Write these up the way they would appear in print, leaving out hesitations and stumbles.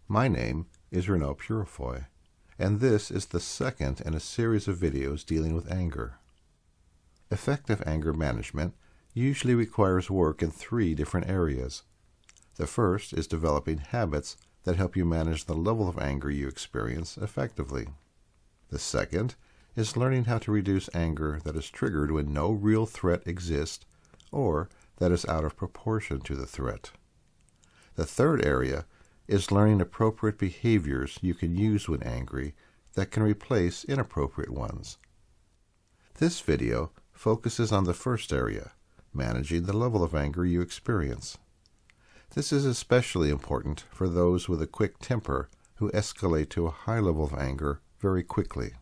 My name is Reneau Peurifoy, and this is the second in a series of videos dealing with anger. Effective anger management usually requires work in 3 different areas. The first is developing habits that help you manage the level of anger you experience effectively. The second is learning how to reduce anger that is triggered when no real threat exists or that is out of proportion to the threat. The third area is learning appropriate behaviors you can use when angry that can replace inappropriate ones. This video focuses on the first area, managing the level of anger you experience. This is especially important for those with a quick temper who escalate to a high level of anger very quickly.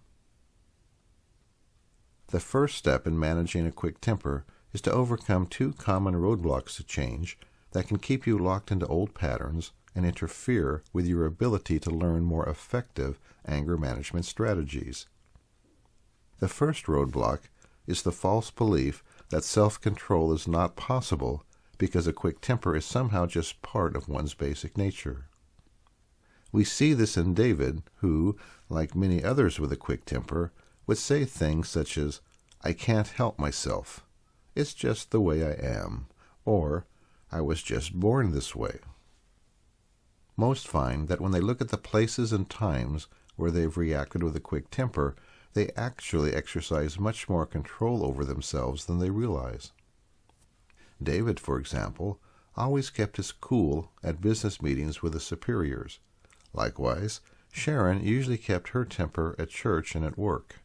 The first step in managing a quick temper is to overcome 2 common roadblocks to change that can keep you locked into old patterns and interfere with your ability to learn more effective anger management strategies. The first roadblock is the false belief that self-control is not possible because a quick temper is somehow just part of one's basic nature. We see this in David, who, like many others with a quick temper, would say things such as, "I can't help myself. It's just the way I am," or "I was just born this way." Most find that when they look at the places and times where they've reacted with a quick temper, they actually exercise much more control over themselves than they realize. David, for example, always kept his cool at business meetings with his superiors. Likewise, Sharon usually kept her temper at church and at work.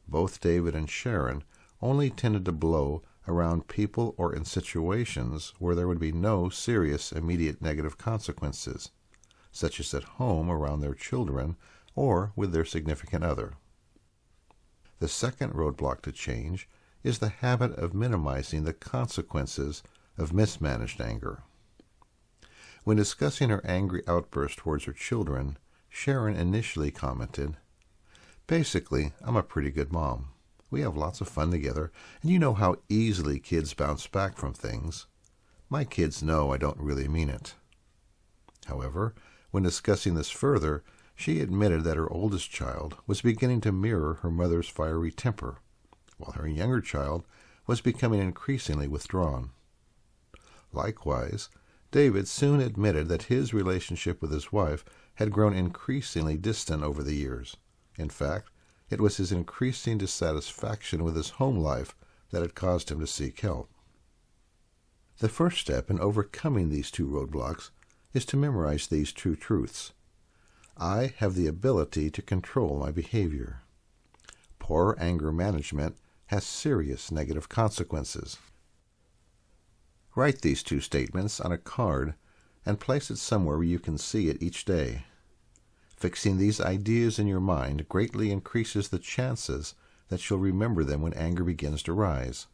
Both David and Sharon only tended to blow around people or in situations where there would be no serious immediate negative consequences, such as at home around their children or with their significant other. The second roadblock to change is the habit of minimizing the consequences of mismanaged anger. When discussing her angry outburst towards her children, Sharon initially commented, "Basically, I'm a pretty good mom. We have lots of fun together, and you know how easily kids bounce back from things. My kids know I don't really mean it." However, when discussing this further, she admitted that her oldest child was beginning to mirror her mother's fiery temper, while her younger child was becoming increasingly withdrawn. Likewise, David soon admitted that his relationship with his wife had grown increasingly distant over the years. In fact, it was his increasing dissatisfaction with his home life that had caused him to seek help. The first step in overcoming these 2 roadblocks is to memorize these 2 truths. I have the ability to control my behavior. Poor anger management has serious negative consequences. Write these 2 statements on a card and place it somewhere where you can see it each day. Fixing these ideas in your mind greatly increases the chances that you'll remember them when anger begins to rise.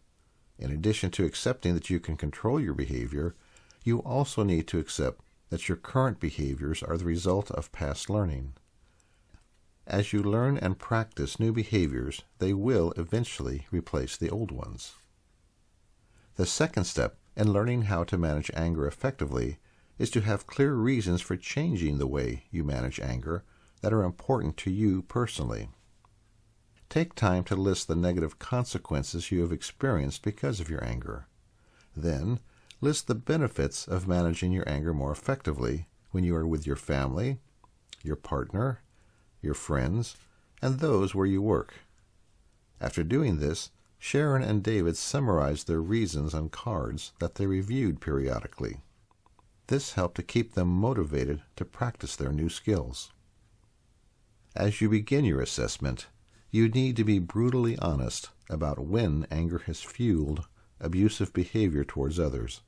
In addition to accepting that you can control your behavior, you also need to accept that your current behaviors are the result of past learning. As you learn and practice new behaviors, they will eventually replace the old ones. The second step in learning how to manage anger effectively is to have clear reasons for changing the way you manage anger that are important to you personally. Take time to list the negative consequences you have experienced because of your anger. Then, list the benefits of managing your anger more effectively when you are with your family, your partner, your friends, and those where you work. After doing this, Sharon and David summarized their reasons on cards that they reviewed periodically. This helped to keep them motivated to practice their new skills. As you begin your assessment, you need to be brutally honest about when anger has fueled abusive behavior towards others.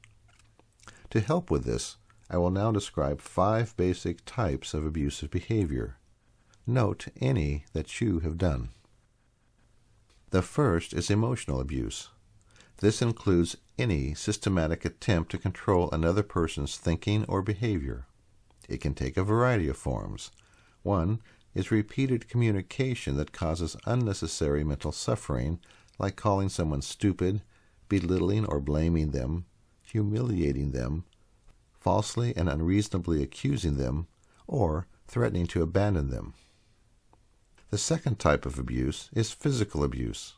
To help with this, I will now describe 5 basic types of abusive behavior. Note any that you have done. The first is emotional abuse. This includes any systematic attempt to control another person's thinking or behavior. It can take a variety of forms. One is repeated communication that causes unnecessary mental suffering, like calling someone stupid, belittling or blaming them, humiliating them, falsely and unreasonably accusing them, or threatening to abandon them. The second type of abuse is physical abuse.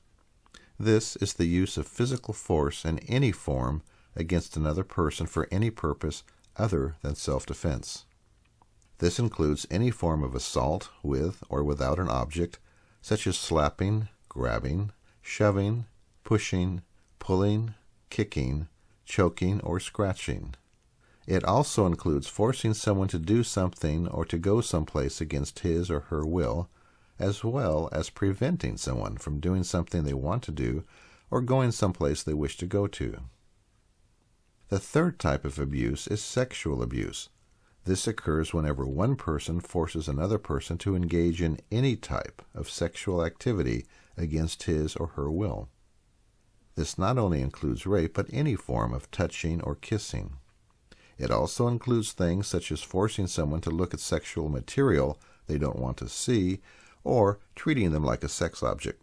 This is the use of physical force in any form against another person for any purpose other than self-defense. This includes any form of assault with or without an object, such as slapping, grabbing, shoving, pushing, pulling, kicking, choking, or scratching. It also includes forcing someone to do something or to go someplace against his or her will, as well as preventing someone from doing something they want to do or going someplace they wish to go to. The third type of abuse is sexual abuse. This occurs whenever one person forces another person to engage in any type of sexual activity against his or her will. This not only includes rape, but any form of touching or kissing. It also includes things such as forcing someone to look at sexual material they don't want to see, or treating them like a sex object.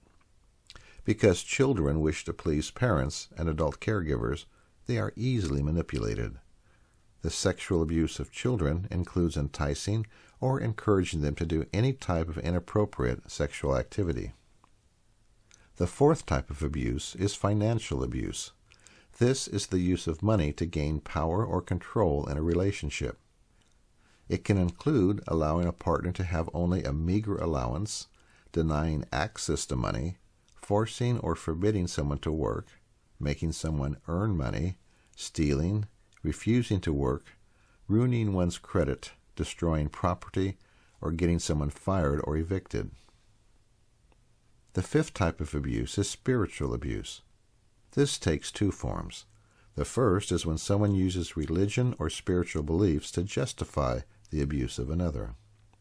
Because children wish to please parents and adult caregivers, they are easily manipulated. The sexual abuse of children includes enticing or encouraging them to do any type of inappropriate sexual activity. The fourth type of abuse is financial abuse. This is the use of money to gain power or control in a relationship. It can include allowing a partner to have only a meager allowance, denying access to money, forcing or forbidding someone to work, making someone earn money, stealing, refusing to work, ruining one's credit, destroying property, or getting someone fired or evicted. The fifth type of abuse is spiritual abuse. This takes two forms. The first is when someone uses religion or spiritual beliefs to justify the abuse of another,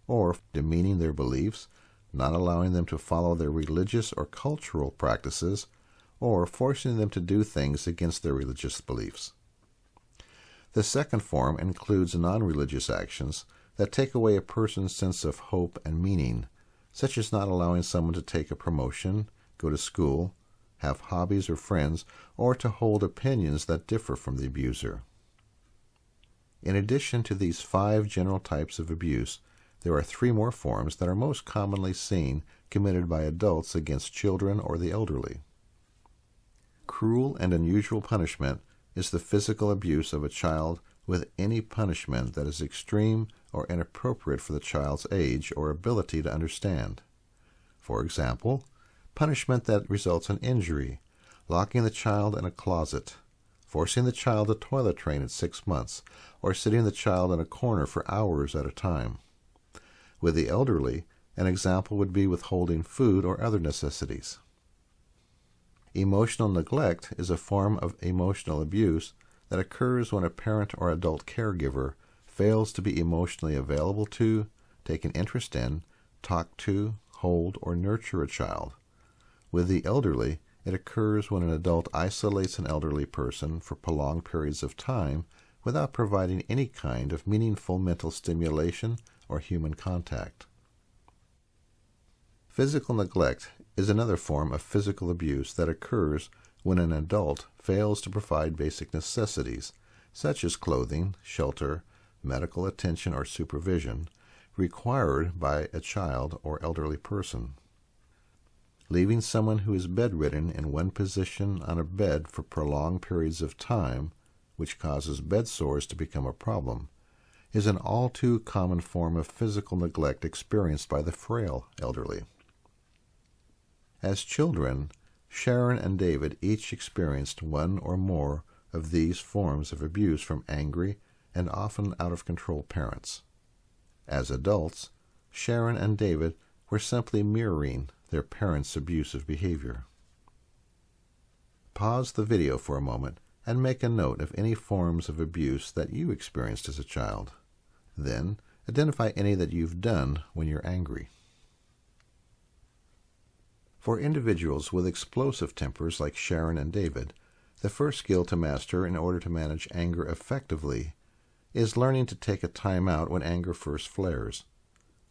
or demeaning their beliefs, not allowing them to follow their religious or cultural practices, or forcing them to do things against their religious beliefs. The second form includes non-religious actions that take away a person's sense of hope and meaning, such as not allowing someone to take a promotion, go to school, have hobbies or friends, or to hold opinions that differ from the abuser. In addition to these 5 general types of abuse, there are 3 more forms that are most commonly seen committed by adults against children or the elderly. Cruel and unusual punishment is the physical abuse of a child with any punishment that is extreme or inappropriate for the child's age or ability to understand. For example, punishment that results in injury, locking the child in a closet, forcing the child to toilet train at 6 months, or sitting the child in a corner for hours at a time. With the elderly, an example would be withholding food or other necessities. Emotional neglect is a form of emotional abuse that occurs when a parent or adult caregiver fails to be emotionally available to, take an interest in, talk to, hold, or nurture a child. With the elderly, it occurs when an adult isolates an elderly person for prolonged periods of time without providing any kind of meaningful mental stimulation or human contact. Physical neglect is another form of physical abuse that occurs when an adult fails to provide basic necessities, such as clothing, shelter, medical attention or supervision, required by a child or elderly person. Leaving someone who is bedridden in one position on a bed for prolonged periods of time, which causes bed sores to become a problem, is an all too common form of physical neglect experienced by the frail elderly. As children, Sharon and David each experienced one or more of these forms of abuse from angry and often out-of-control parents. As adults, Sharon and David were simply mirroring their parents' abusive behavior. Pause the video for a moment and make a note of any forms of abuse that you experienced as a child. Then, identify any that you've done when you're angry. For individuals with explosive tempers like Sharon and David, the first skill to master in order to manage anger effectively is learning to take a time out when anger first flares.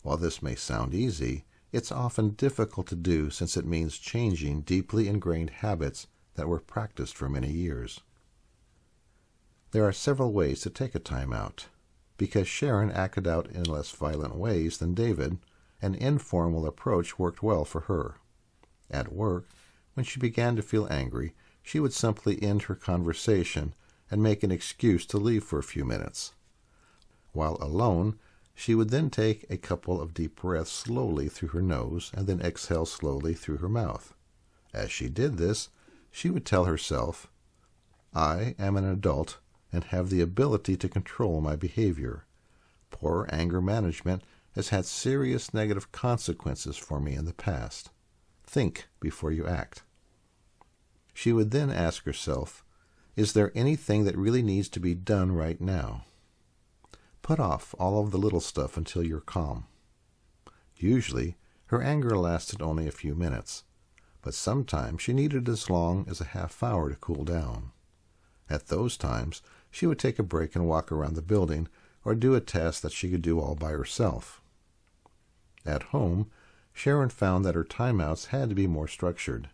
While this may sound easy, it's often difficult to do since it means changing deeply ingrained habits that were practiced for many years. There are several ways to take a time out. because Sharon acted out in less violent ways than David. An informal approach worked well for her. At work, when she began to feel angry, she would simply end her conversation and make an excuse to leave for a few minutes. While alone, she would then take a couple of deep breaths slowly through her nose and then exhale slowly through her mouth. As she did this, she would tell herself, "I am an adult and have the ability to control my behavior. Poor anger management has had serious negative consequences for me in the past. Think before you act." She would then ask herself, "Is there anything that really needs to be done right now?" Put off all of the little stuff until you're calm. Usually, her anger lasted only a few minutes, but sometimes she needed as long as a half hour to cool down. At those times, she would take a break and walk around the building or do a task that she could do all by herself. At home, Sharon found that her timeouts had to be more structured.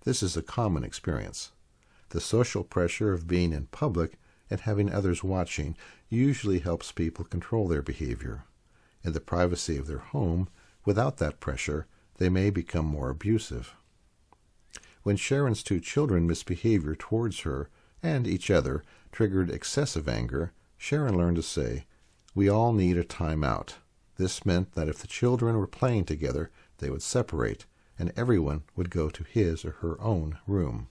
This is a common experience. The social pressure of being in public and having others watching usually helps people control their behavior. In the privacy of their home, without that pressure, they may become more abusive. When Sharon's two children misbehavior towards her and each other triggered excessive anger, Sharon learned to say, "We all need a timeout." This meant that if the children were playing together, they would separate, and everyone would go to his or her own room.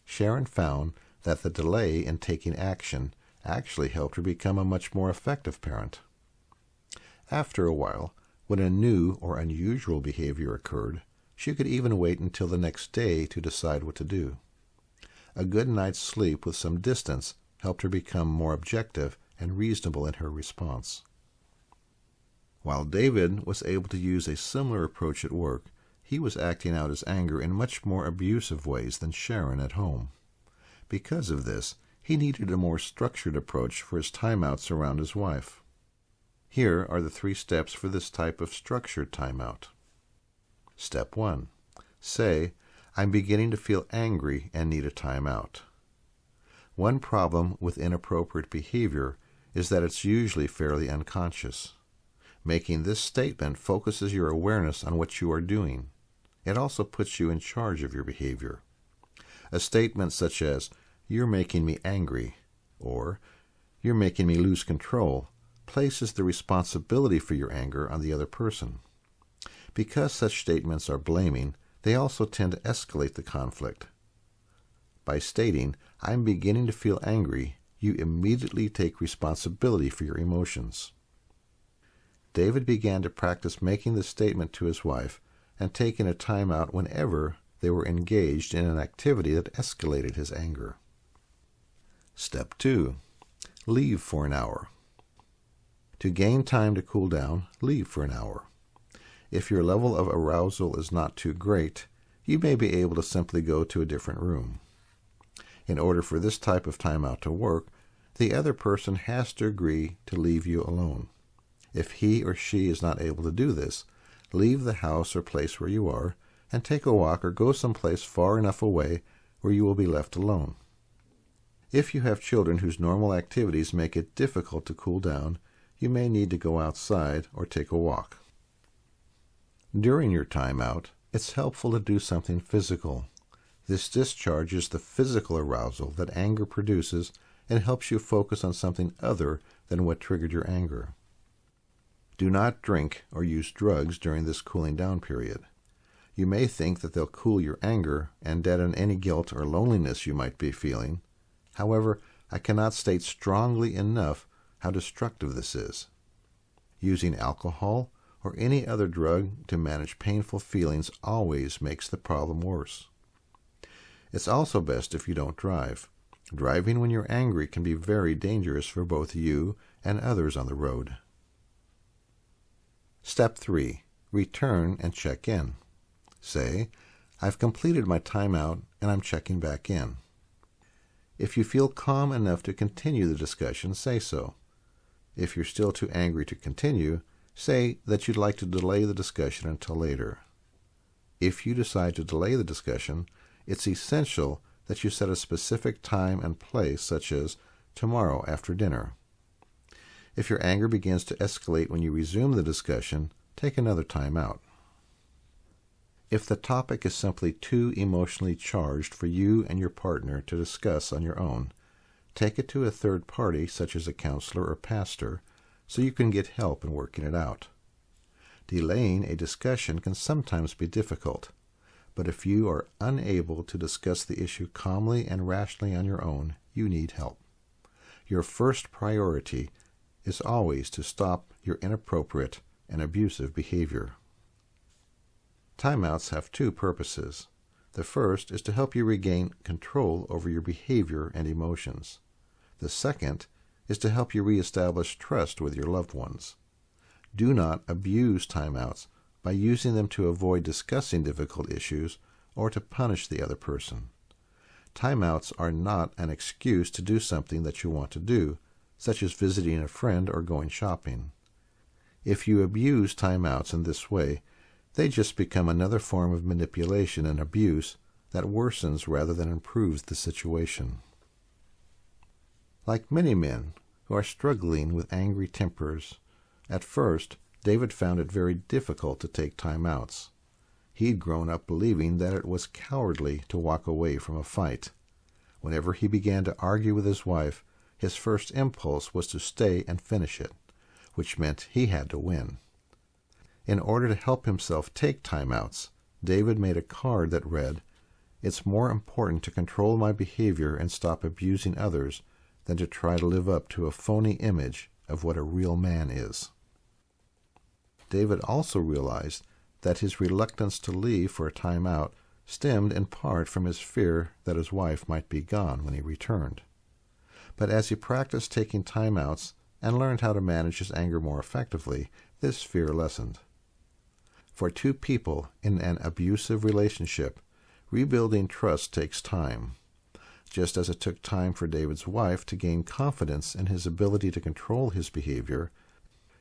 Sharon found that the delay in taking action actually helped her become a much more effective parent. After a while, when a new or unusual behavior occurred, she could even wait until the next day to decide what to do. A good night's sleep with some distance helped her become more objective and reasonable in her response. While David was able to use a similar approach at work, he was acting out his anger in much more abusive ways than Sharon at home. Because of this, he needed a more structured approach for his timeouts around his wife. Here are the 3 steps for this type of structured timeout. Step 1. Say, "I'm beginning to feel angry and need a timeout." One problem with inappropriate behavior is that it's usually fairly unconscious. Making this statement focuses your awareness on what you are doing. It also puts you in charge of your behavior. A statement such as, "You're making me angry," or "You're making me lose control," places the responsibility for your anger on the other person. Because such statements are blaming, they also tend to escalate the conflict. By stating, "I'm beginning to feel angry," you immediately take responsibility for your emotions. David began to practice making this statement to his wife and taking a timeout whenever they were engaged in an activity that escalated his anger. Step 2. Leave for an hour. To gain time to cool down, leave for an hour. If your level of arousal is not too great, you may be able to simply go to a different room. In order for this type of timeout to work, the other person has to agree to leave you alone. If he or she is not able to do this, leave the house or place where you are and take a walk or go someplace far enough away where you will be left alone. If you have children whose normal activities make it difficult to cool down, you may need to go outside or take a walk. During your timeout, it's helpful to do something physical. This discharges the physical arousal that anger produces and helps you focus on something other than what triggered your anger. Do not drink or use drugs during this cooling down period. You may think that they'll cool your anger and deaden any guilt or loneliness you might be feeling. However, I cannot state strongly enough how destructive this is. Using alcohol or any other drug to manage painful feelings always makes the problem worse. It's also best if you don't drive. Driving when you're angry can be very dangerous for both you and others on the road. Step 3. Return and check in. Say, "I've completed my timeout and I'm checking back in." If you feel calm enough to continue the discussion, say so. If you're still too angry to continue, say that you'd like to delay the discussion until later. If you decide to delay the discussion, it's essential that you set a specific time and place, such as tomorrow after dinner. If your anger begins to escalate when you resume the discussion, take another time out. If the topic is simply too emotionally charged for you and your partner to discuss on your own, take it to a third party such as a counselor or pastor so you can get help in working it out. Delaying a discussion can sometimes be difficult, but if you are unable to discuss the issue calmly and rationally on your own, you need help. Your first priority is always to stop your inappropriate and abusive behavior. Timeouts have two purposes. The first is to help you regain control over your behavior and emotions. The second is to help you reestablish trust with your loved ones. Do not abuse timeouts by using them to avoid discussing difficult issues or to punish the other person. Timeouts are not an excuse to do something that you want to do, such as visiting a friend or going shopping. If you abuse timeouts in this way, they just become another form of manipulation and abuse that worsens rather than improves the situation. Like many men who are struggling with angry tempers, at first, David found it very difficult to take timeouts. He'd grown up believing that it was cowardly to walk away from a fight. Whenever he began to argue with his wife, his first impulse was to stay and finish it, which meant he had to win. In order to help himself take timeouts, David made a card that read, "It's more important to control my behavior and stop abusing others than to try to live up to a phony image of what a real man is." David also realized that his reluctance to leave for a timeout stemmed in part from his fear that his wife might be gone when he returned. But as he practiced taking timeouts and learned how to manage his anger more effectively, this fear lessened. For two people in an abusive relationship, rebuilding trust takes time. Just as it took time for David's wife to gain confidence in his ability to control his behavior,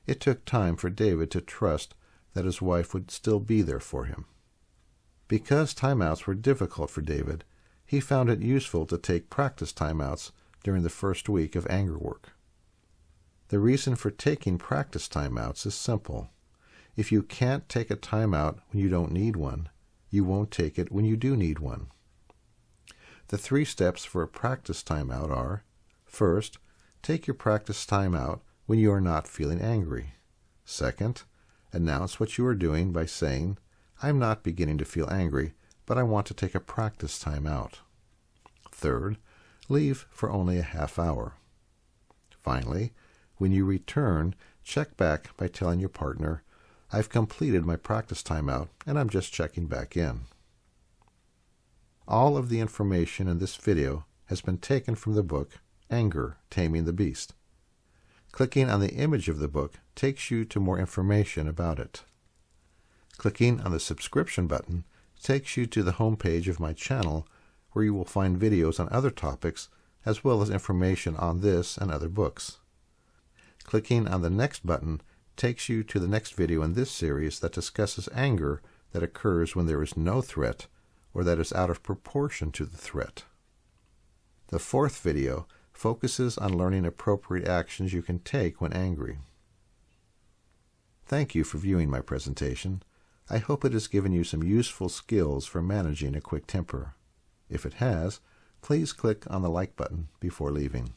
it took time for David to trust that his wife would still be there for him. Because timeouts were difficult for David, he found it useful to take practice timeouts during the first week of anger work. The reason for taking practice timeouts is simple. If you can't take a timeout when you don't need one, you won't take it when you do need one. The 3 steps for a practice timeout are: first, take your practice timeout when you are not feeling angry. Second, announce what you are doing by saying, "I'm not beginning to feel angry, but I want to take a practice timeout." Third, leave for only a half hour. Finally, when you return, check back by telling your partner, "I've completed my practice timeout and I'm just checking back in." All of the information in this video has been taken from the book Anger, Taming the Beast. Clicking on the image of the book takes you to more information about it. Clicking on the subscription button takes you to the homepage of my channel, where you will find videos on other topics as well as information on this and other books. Clicking on the next button takes you to the next video in this series that discusses anger that occurs when there is no threat or that is out of proportion to the threat. The 4th video focuses on learning appropriate actions you can take when angry. Thank you for viewing my presentation. I hope it has given you some useful skills for managing a quick temper. If it has, please click on the like button before leaving.